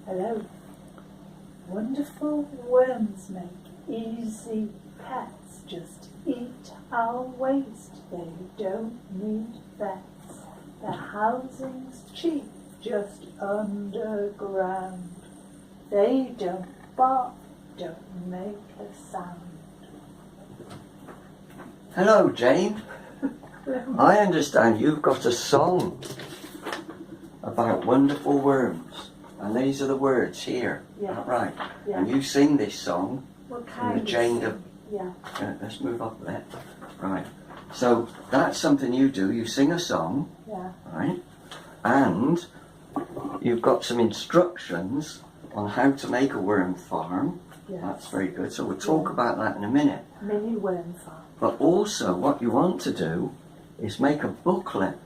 Hello. Wonderful worms make easy pets. Just eat our waste. They don't need vets. Their housing's cheap, just underground. They don't bark, don't make a sound. Hello, Jane. I understand you've got a song about wonderful worms. And these are the words here. Yeah. Right. Yeah. And you sing this song. What kind of Jane song? Yeah. Let's move up there. Right. So that's something you do. You sing a song. Yeah. Right. And you've got some instructions on how to make a worm farm. Yes. That's very good. So we'll talk about that in a minute. Mini worm farm. But also what you want to do is make a booklet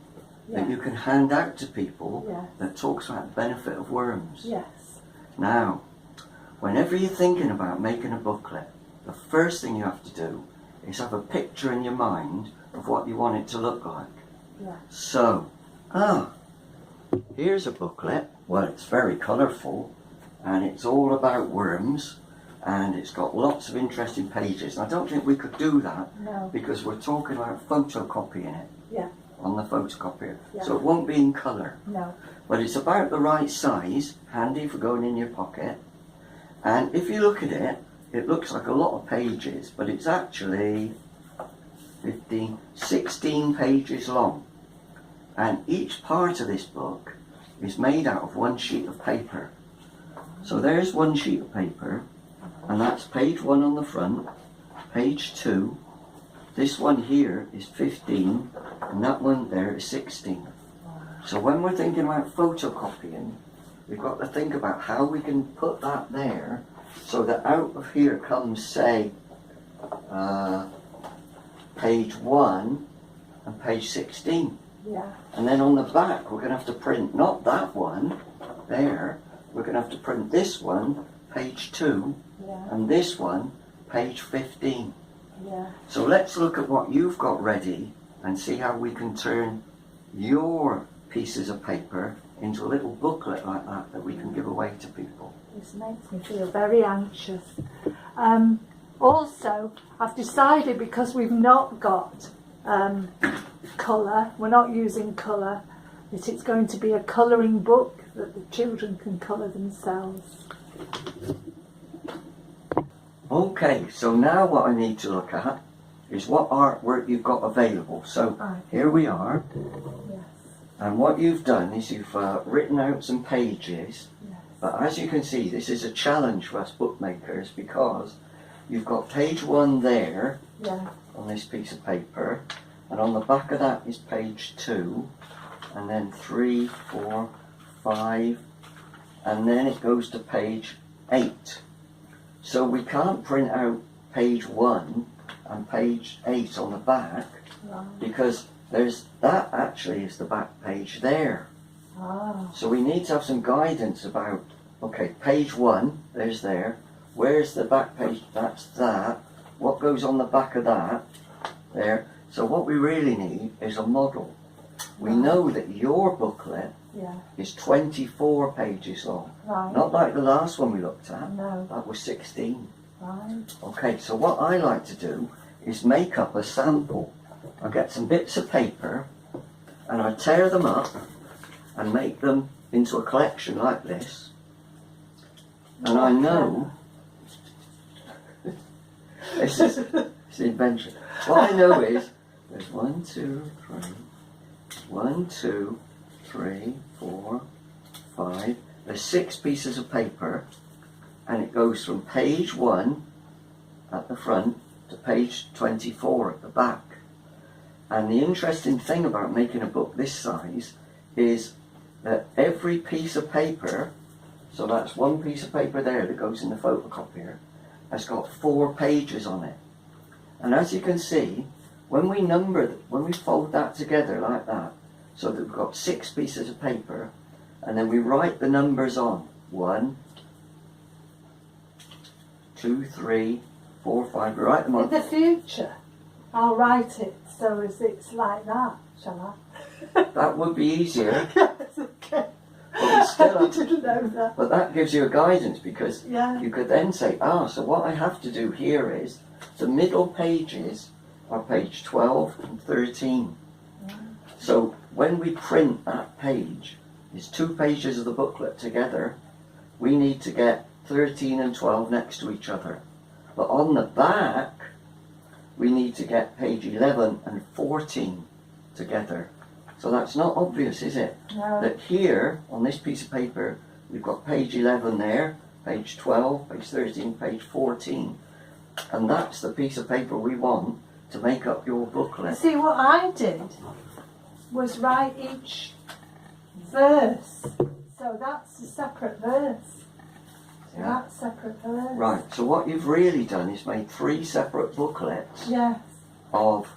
that you can hand out to people that talks about the benefit of worms. Yes. Now, whenever you're thinking about making a booklet, the first thing you have to do is have a picture in your mind of what you want it to look like. Yeah. So, here's a booklet. Well, it's very colourful and it's all about worms and it's got lots of interesting pages. And I don't think we could do that because we're talking about photocopying it. Yeah. On the photocopier. Yeah. So it won't be in colour. No. But it's about the right size, handy for going in your pocket. And if you look at it, it looks like a lot of pages, but it's actually 16 pages long. And each part of this book is made out of one sheet of paper. So there's one sheet of paper, and that's page 1 on the front, page 2. This one here is 15, and that one there is 16. So when we're thinking about photocopying, we've got to think about how we can put that there so that out of here comes, say, page 1 and page 16. Yeah. And then on the back, we're going to have to print not that one there, we're going to have to print this one, page 2, and this one, page 15. Yeah. So let's look at what you've got ready and see how we can turn your pieces of paper into a little booklet like that we can give away to people. This makes me feel very anxious. Also, I've decided, because we've not got colour, we're not using colour, that it's going to be a colouring book that the children can colour themselves. Okay, so now what I need to look at is what artwork you've got available. So here we are. Yes. And what you've done is you've written out some pages. Yes. But as you can see, this is a challenge for us bookmakers because you've got page 1 there on this piece of paper. And on the back of that is page 2. And then 3, 4, 5. And then it goes to page 8. So we can't print out page 1 and page 8 on the back because that actually is the back page there. So we need to have some guidance about, okay, page 1, there's there. Where's the back page? That's that. What goes on the back of that? There. So what we really need is a model. We know that your booklet is 24 pages long. Not like the last one we looked at. No. That was 16. Right. Okay, so what I like to do is make up a sample. I get some bits of paper and I tear them up and make them into a collection like this. And I know this is the invention. What I know is there's 1, 2, 3, 1, 2, 3, 4, 5. There's 6 pieces of paper, and it goes from page 1 at the front to page 24 at the back. And the interesting thing about making a book this size is that every piece of paper, so that's one piece of paper there that goes in the photocopier, has got 4 pages on it. And as you can see, when we fold that together like that, so that we've got 6 pieces of paper, and then we write the numbers on 1, 2, 3, 4, 5, we write them on. In the future, I'll write it so as it's like that, shall I? That would be easier. Yes, okay. But we still I didn't know that. But that gives you a guidance, because Yeah. you could then say, so what I have to do here is the middle pages are page 12 and 13. So when we print that page, it's 2 pages of the booklet together, we need to get 13 and 12 next to each other. But on the back, we need to get page 11 and 14 together. So that's not obvious, is it? No. That here, on this piece of paper, we've got page 11 there, page 12, page 13, page 14. And that's the piece of paper we want to make up your booklet. See, what I did was write each verse. So that's a separate verse. So Yeah. that's separate verse. Right, so what you've really done is made 3 separate booklets Yes. of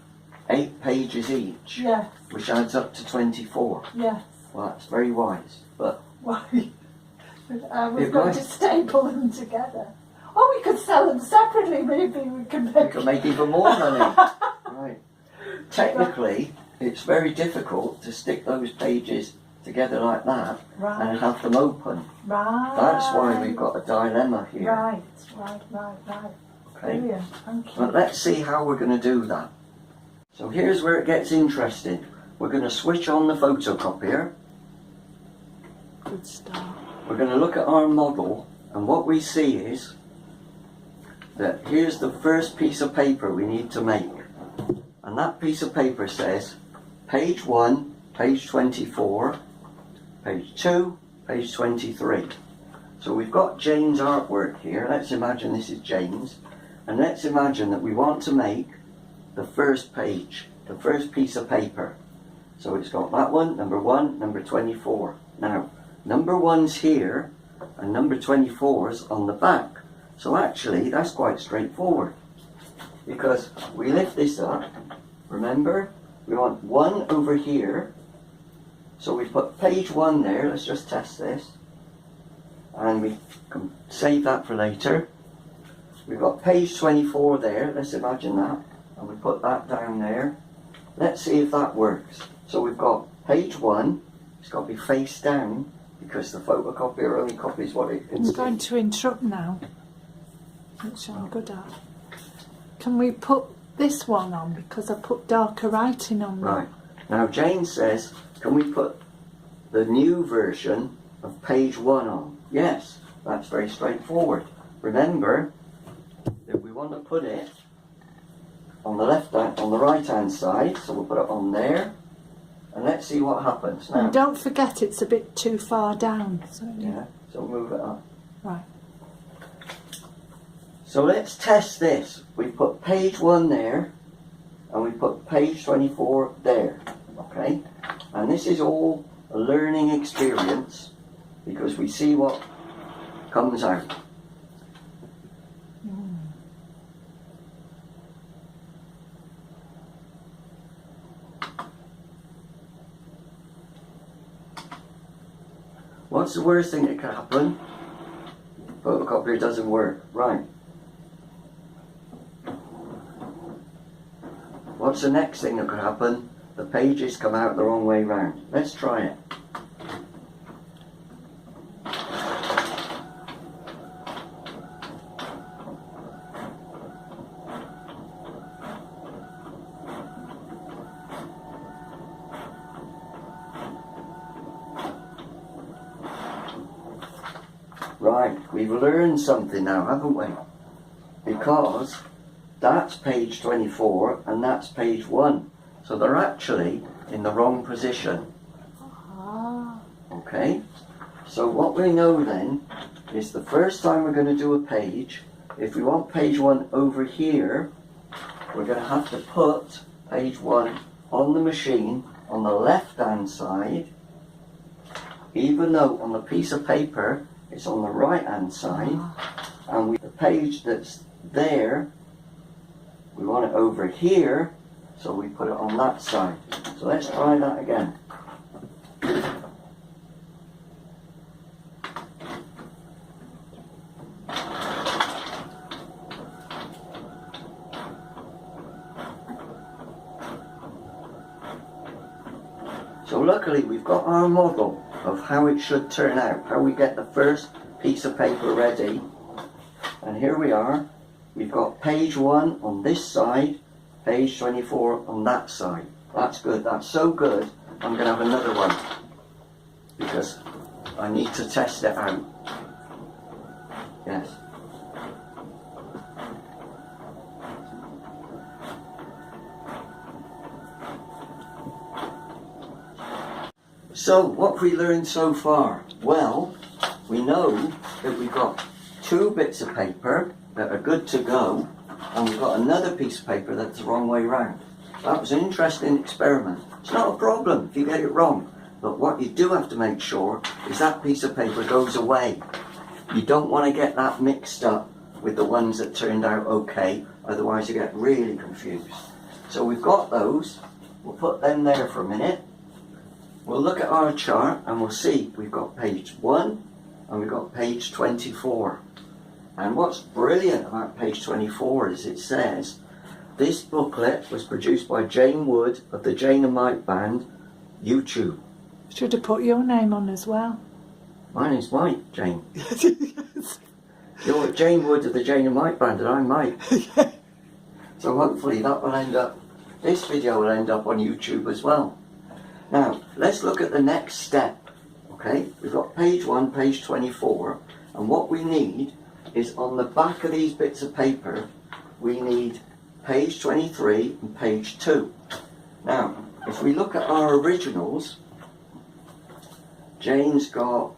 8 pages each, Yes. which adds up to 24. Yes. Well, that's very wise, but Why? We've It got might- to staple them together. Oh, we could sell them separately. Maybe we can you make. can make even more money. Right. Technically, it's very difficult to stick those pages together like that Right. and have them open. Right. That's why we've got a dilemma here. Right. Okay. Brilliant. Thank you. But let's see how we're going to do that. So here's where it gets interesting. We're going to switch on the photocopier. Good start. We're going to look at our model, and what we see is that here's the first piece of paper we need to make. And that piece of paper says page 1, page 24, page 2, page 23. So we've got Jane's artwork here. Let's imagine this is Jane's. And let's imagine that we want to make the first page, the first piece of paper. So it's got that one, number 1, number 24. Now, number 1's here, and number 24's on the back. So actually, that's quite straightforward. Because we lift this up, remember, we want 1 over here. So we put page 1 there, let's just test this. And we can save that for later. We've got page 24 there, let's imagine that. And we put that down there. Let's see if that works. So we've got page 1, it's got to be face down, because the photocopier only copies what it can I'm see. going to interrupt now, which I'm good at. Can we put this one on, because I put darker writing on Right. there? Now Jane says, can we put the new version of page 1 on? Yes, that's very straightforward. Remember that we want to put it on the on the right hand side, so we'll put it on there, and let's see what happens now. And don't forget it's a bit too far down. So Yeah, so move it up. Right. So let's test this. We put page 1 there, and we put page 24 there, okay? And this is all a learning experience, because we see what comes out. What's the worst thing that could happen? Photocopier doesn't work. Right. What's the next thing that could happen? The pages come out the wrong way round. Let's try it. Right, we've learned something now, haven't we? Because that's page 24 and that's page 1. So they're actually in the wrong position. Ah. Okay? So what we know then is the first time we're going to do a page, if we want page 1 over here, we're going to have to put page 1 on the machine on the left hand side, even though on the piece of paper it's on the right hand side, and the page that's there, we want it over here, so we put it on that side. So let's try that again. So luckily we've got our model. of how it should turn out, how we get the first piece of paper ready. And here we are. We've got page 1 on this side, page 24 on that side. That's good. That's so good. I'm going to have another one because I need to test it out. Yes. So what have we learned so far? Well, we know that we've got 2 bits of paper that are good to go, and we've got another piece of paper that's the wrong way round. That was an interesting experiment. It's not a problem if you get it wrong, but what you do have to make sure is that piece of paper goes away. You don't want to get that mixed up with the ones that turned out okay, otherwise you get really confused. So we've got those. We'll put them there for a minute. We'll look at our chart and we'll see we've got page 1 and we've got page 24. And what's brilliant about page 24 is it says, this booklet was produced by Jane Wood of the Jane and Mike Band, YouTube. Should have put your name on as well. My name's Mike, Jane. You're Jane Wood of the Jane and Mike Band and I'm Mike. So hopefully that will end up, this video will end up on YouTube as well. Now, let's look at the next step, okay? We've got page 1, page 24, and what we need is on the back of these bits of paper, we need page 23 and page 2. Now, if we look at our originals, Jane's got,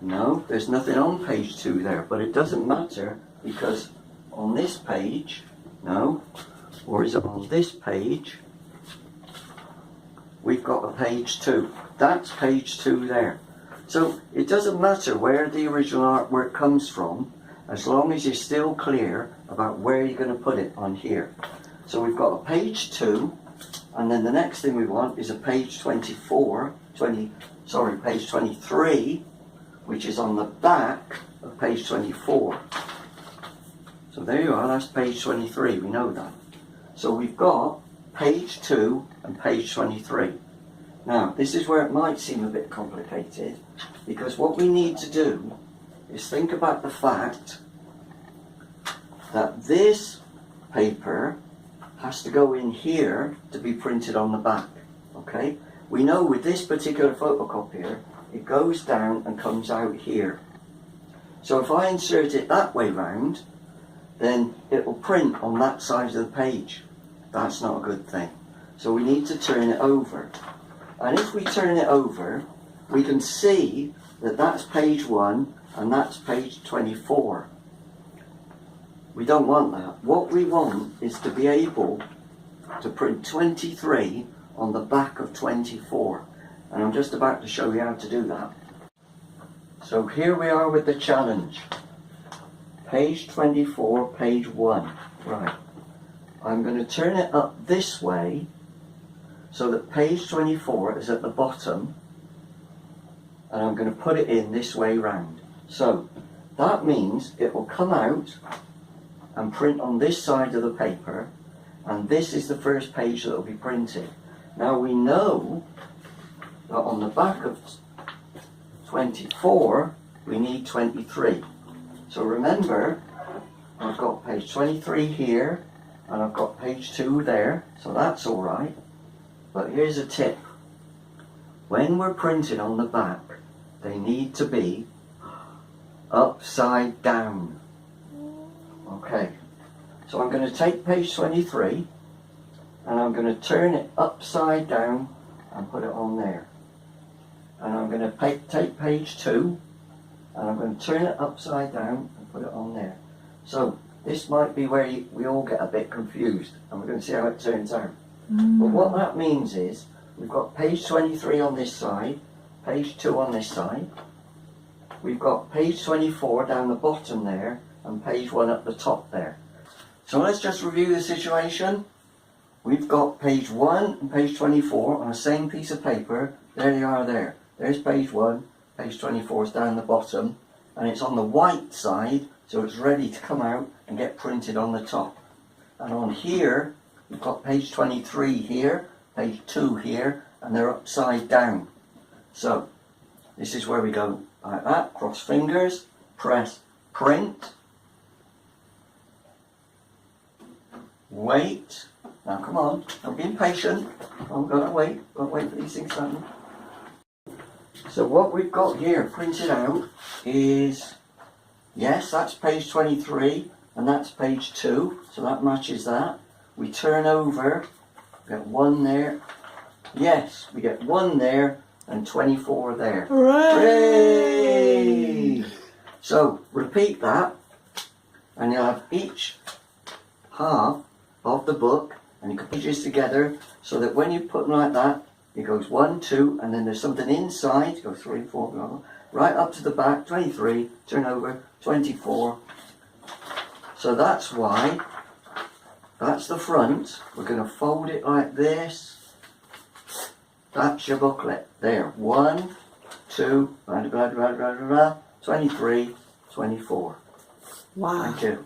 no, there's nothing on page 2 there, but it doesn't matter because on this page, no, or is it on this page, we've got a page 2. That's page 2 there. So it doesn't matter where the original artwork comes from, as long as you're still clear about where you're going to put it on here. So we've got a page 2, and then the next thing we want is a page page 23, which is on the back of page 24. So there you are, that's page 23, we know that. So we've got page 2 and page 23. Now, this is where it might seem a bit complicated, because what we need to do is think about the fact that this paper has to go in here to be printed on the back, okay? We know with this particular photocopier, it goes down and comes out here. So if I insert it that way round, then it will print on that side of the page. That's not a good thing. So we need to turn it over. And if we turn it over, we can see that that's page 1 and that's page 24. We don't want that. What we want is to be able to print 23 on the back of 24. And I'm just about to show you how to do that. So here we are with the challenge. Page 24, page 1. Right. I'm going to turn it up this way so that page 24 is at the bottom, and I'm going to put it in this way round. So that means it will come out and print on this side of the paper, and this is the first page that will be printed. Now we know that on the back of 24 we need 23. So remember, I've got page 23 here and I've got page 2 there, so that's alright. But here's a tip. When we're printing on the back, they need to be upside down. Okay, so I'm going to take page 23 and I'm going to turn it upside down and put it on there. And I'm going to take page 2 and I'm going to turn it upside down and put it on there. So this might be where we all get a bit confused, and we're going to see how it turns out. But what that means is we've got page 23 on this side, page 2 on this side. We've got page 24 down the bottom there and page 1 at the top there. So let's just review the situation. We've got page 1 and page 24 on the same piece of paper. There they are there. There's page 1, page 24 is down the bottom, and it's on the white side, so it's ready to come out and get printed on the top. And on here, we've got page 23 here, page 2 here, and they're upside down. So this is where we go like that, cross fingers, press print, wait. Now come on, don't be impatient. I'm gonna wait for these things to happen. So what we've got here printed out is, yes, that's page 23 and that's page 2, so that matches that. We turn over, we get 1 there. Yes, we get 1 there and 24 there. Hooray! So repeat that, and you'll have each half of the book, and you can put these together so that when you put them like that, it goes 1, 2, and then there's something inside. It goes 3, 4, blah, blah, right up to the back. 23, turn over, 24. So that's why. That's the front. We're going to fold it like this. That's your booklet. There. 1, 2, blah, blah, blah, blah, blah, blah, 23, 24. Wow. Thank you.